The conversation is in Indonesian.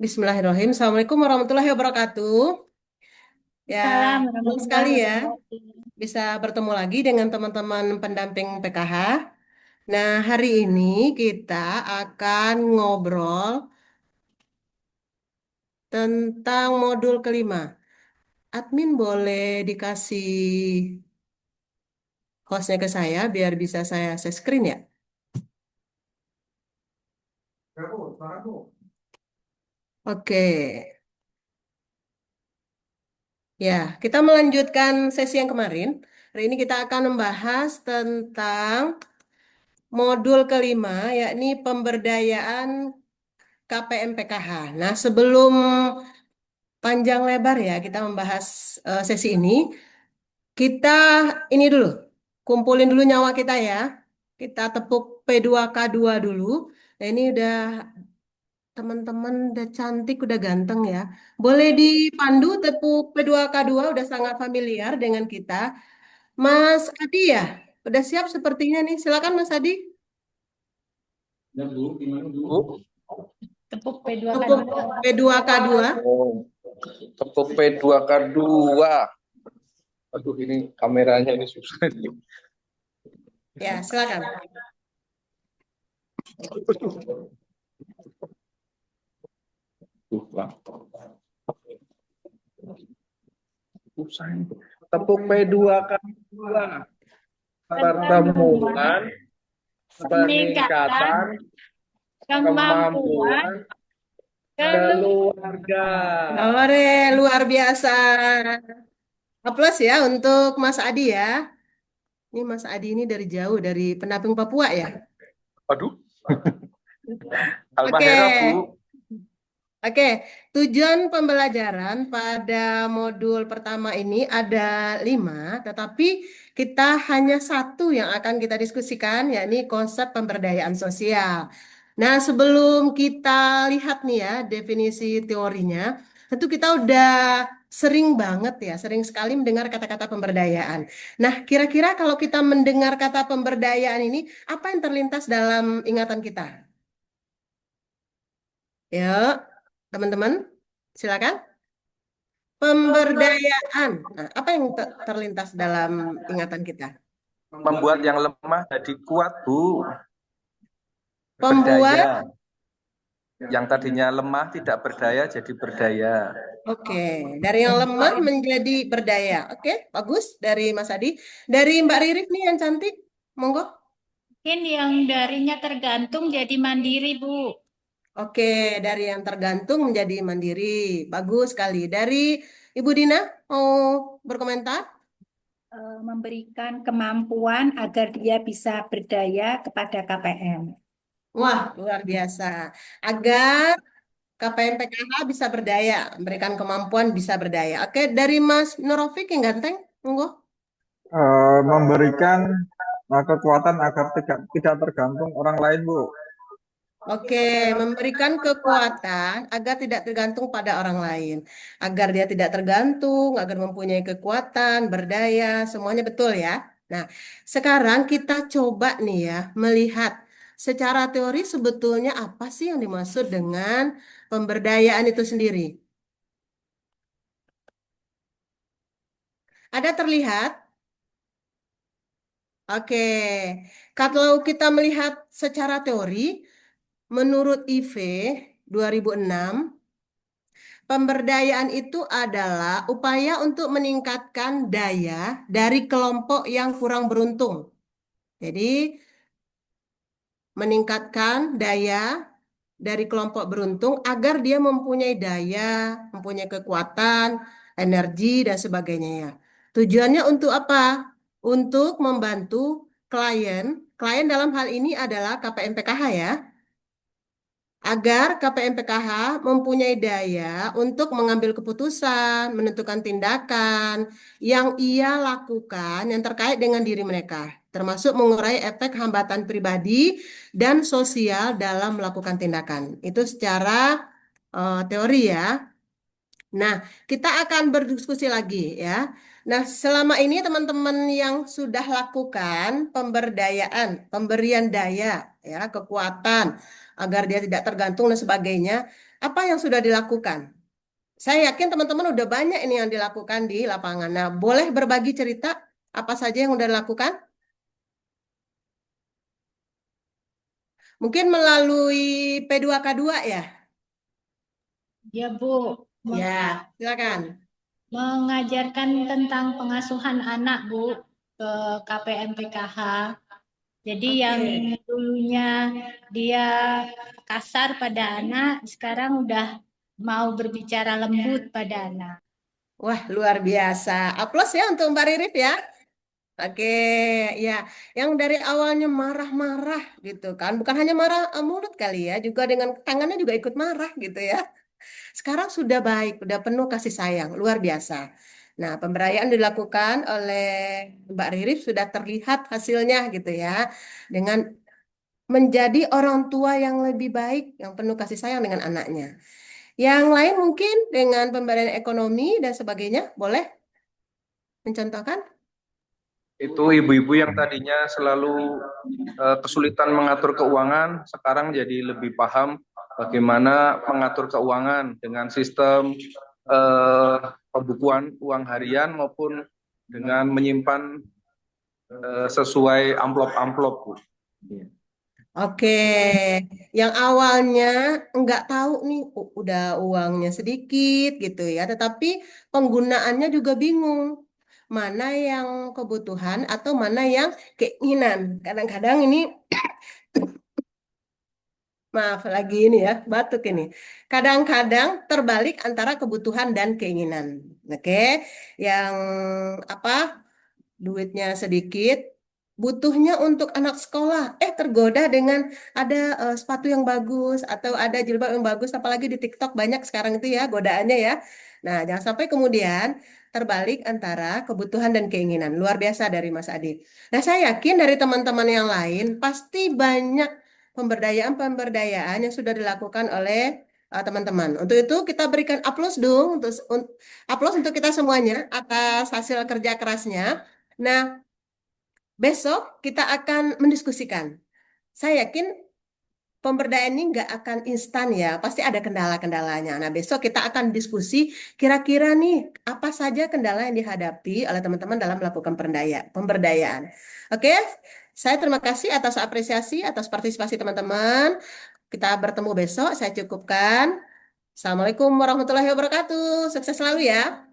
Bismillahirrahmanirrahim. Assalamualaikum warahmatullahi wabarakatuh. Ya, Salam senang warahmatullahi sekali ya wabarakatuh. bisa bertemu lagi dengan teman-teman pendamping PKH. Nah, hari ini kita akan ngobrol tentang modul kelima. Admin boleh dikasih hostnya ke saya biar bisa saya share screen ya. Oke, ya kita melanjutkan sesi yang kemarin. Hari ini kita akan membahas tentang modul kelima, yakni pemberdayaan KPM PKH. Nah, sebelum panjang lebar ya kita membahas sesi ini, kita ini dulu, kumpulin dulu nyawa kita ya. Kita tepuk P2K2 dulu. Nah, ini udah teman-teman udah cantik, udah ganteng ya. Boleh dipandu tepuk P2K2, udah sangat familiar dengan kita. Mas Adi ya, udah siap sepertinya nih. Silakan Mas Adi. Bu, Tepuk P2K Tepuk dua. P2K2. oh, tepuk P2K2. Aduh, ini kameranya ini susah nih. Ya, silakan. Aduh, Bang. Susah ini. Tepuk P2K2. Pertemuan Pertemuan, peningkatan peningkatan kemampuan kemampuan keluarga. keluarga. Ore, luar biasa. Aplaus ya untuk Mas Adi ya. Ini Mas Adi ini dari jauh, dari Penaping Papua ya. Aduh, Oke, Halmahera, Bu. oke. Tujuan pembelajaran pada modul pertama ini ada 5, tetapi kita hanya satu yang akan kita diskusikan, yakni konsep pemberdayaan sosial. Nah, sebelum kita lihat nih ya definisi teorinya, tentu kita udah sering banget ya, sering sekali mendengar kata-kata pemberdayaan. Nah, kira-kira kalau kita mendengar kata pemberdayaan ini, apa yang terlintas dalam ingatan kita? Yuk, teman-teman, silakan. Pemberdayaan. Nah, apa yang terlintas dalam ingatan kita? Membuat yang lemah jadi kuat, Bu. Pembuat, Berdaya. Yang tadinya lemah tidak berdaya jadi berdaya. oke, dari yang lemah menjadi berdaya. Oke, bagus dari Mas Adi. Dari Mbak Ririf nih yang cantik, monggo. Mungkin yang darinya tergantung jadi mandiri, Bu. Oke, dari yang tergantung menjadi mandiri. Bagus sekali. Dari Ibu Dina, mau berkomentar? Memberikan kemampuan agar dia bisa berdaya kepada KPM. Wah, luar biasa. Agar KPM PKH bisa berdaya, memberikan kemampuan bisa berdaya. Oke, dari Mas Nurofik yang ganteng, monggo. Memberikan kekuatan agar tidak tergantung orang lain, Bu. Oke, memberikan kekuatan agar tidak tergantung pada orang lain. Agar dia tidak tergantung, agar mempunyai kekuatan, berdaya, semuanya betul ya. Nah, sekarang kita coba nih ya, melihat secara teori sebetulnya apa sih yang dimaksud dengan pemberdayaan itu sendiri. Ada terlihat? Oke, kalau kita melihat secara teori, menurut IV 2006, pemberdayaan itu adalah upaya untuk meningkatkan daya dari kelompok yang kurang beruntung. Jadi, meningkatkan daya dari kelompok beruntung agar dia mempunyai daya, mempunyai kekuatan, energi, dan sebagainya ya. Tujuannya untuk apa? Untuk membantu klien. Klien dalam hal ini adalah KPM PKH ya, agar KPM PKH mempunyai daya untuk mengambil keputusan, menentukan tindakan yang ia lakukan yang terkait dengan diri mereka, termasuk mengurai efek hambatan pribadi dan sosial dalam melakukan tindakan. Itu secara teori ya. Nah, kita akan berdiskusi lagi ya. Nah, selama ini teman-teman yang sudah lakukan pemberdayaan, pemberian daya, ya, kekuatan agar dia tidak tergantung dan sebagainya, Apa yang sudah dilakukan? Saya yakin teman-teman udah banyak ini yang dilakukan di lapangan. Nah, boleh berbagi cerita apa saja yang udah dilakukan? Mungkin melalui P2K2 ya? Ya, Bu. Ya, silakan. Mengajarkan tentang pengasuhan anak, Bu, ke KPM PKH. Jadi Oke. yang dulunya dia kasar pada anak, sekarang udah mau berbicara lembut pada anak. Wah, luar biasa. Aplaus ya untuk Mbak Ririp ya. Oke, ya, yang dari awalnya marah-marah gitu kan, bukan hanya marah mulut kali ya, juga dengan tangannya juga ikut marah gitu ya. Sekarang sudah baik, sudah penuh kasih sayang, luar biasa. Nah, pemberdayaan dilakukan oleh Mbak Ririp sudah terlihat hasilnya gitu ya, dengan menjadi orang tua yang lebih baik, yang penuh kasih sayang dengan anaknya. Yang lain mungkin dengan pemberdayaan ekonomi dan sebagainya, boleh mencontohkan? Itu ibu-ibu yang tadinya selalu kesulitan mengatur keuangan, sekarang jadi lebih paham bagaimana mengatur keuangan dengan sistem eh, pembukuan uang harian maupun dengan menyimpan sesuai amplop-amplop, Bu. Oke, yang awalnya nggak tahu nih, udah uangnya sedikit gitu ya, tetapi penggunaannya juga bingung. Mana yang kebutuhan atau mana yang keinginan. Kadang-kadang ini, maaf lagi ini ya, batuk ini. Kadang-kadang terbalik antara kebutuhan dan keinginan. Oke, yang apa? Duitnya sedikit, butuhnya untuk anak sekolah, tergoda dengan ada sepatu yang bagus atau ada jilbab yang bagus, apalagi di TikTok banyak sekarang itu ya godaannya ya. Nah, jangan sampai kemudian terbalik antara kebutuhan dan keinginan. Luar biasa dari Mas Adi. Nah, saya yakin dari teman-teman yang lain pasti banyak pemberdayaan-pemberdayaan yang sudah dilakukan oleh teman-teman. Untuk itu kita berikan aplaus dong, aplaus untuk kita semuanya atas hasil kerja kerasnya. Nah, besok kita akan mendiskusikan. Saya yakin pemberdayaan ini nggak akan instan ya, pasti ada kendala-kendalanya. Nah, besok kita akan diskusi kira-kira nih apa saja kendala yang dihadapi oleh teman-teman dalam melakukan pemberdayaan. Oke, saya terima kasih atas apresiasi, atas partisipasi teman-teman. Kita bertemu besok, saya cukupkan. Assalamualaikum warahmatullahi wabarakatuh. Sukses selalu ya.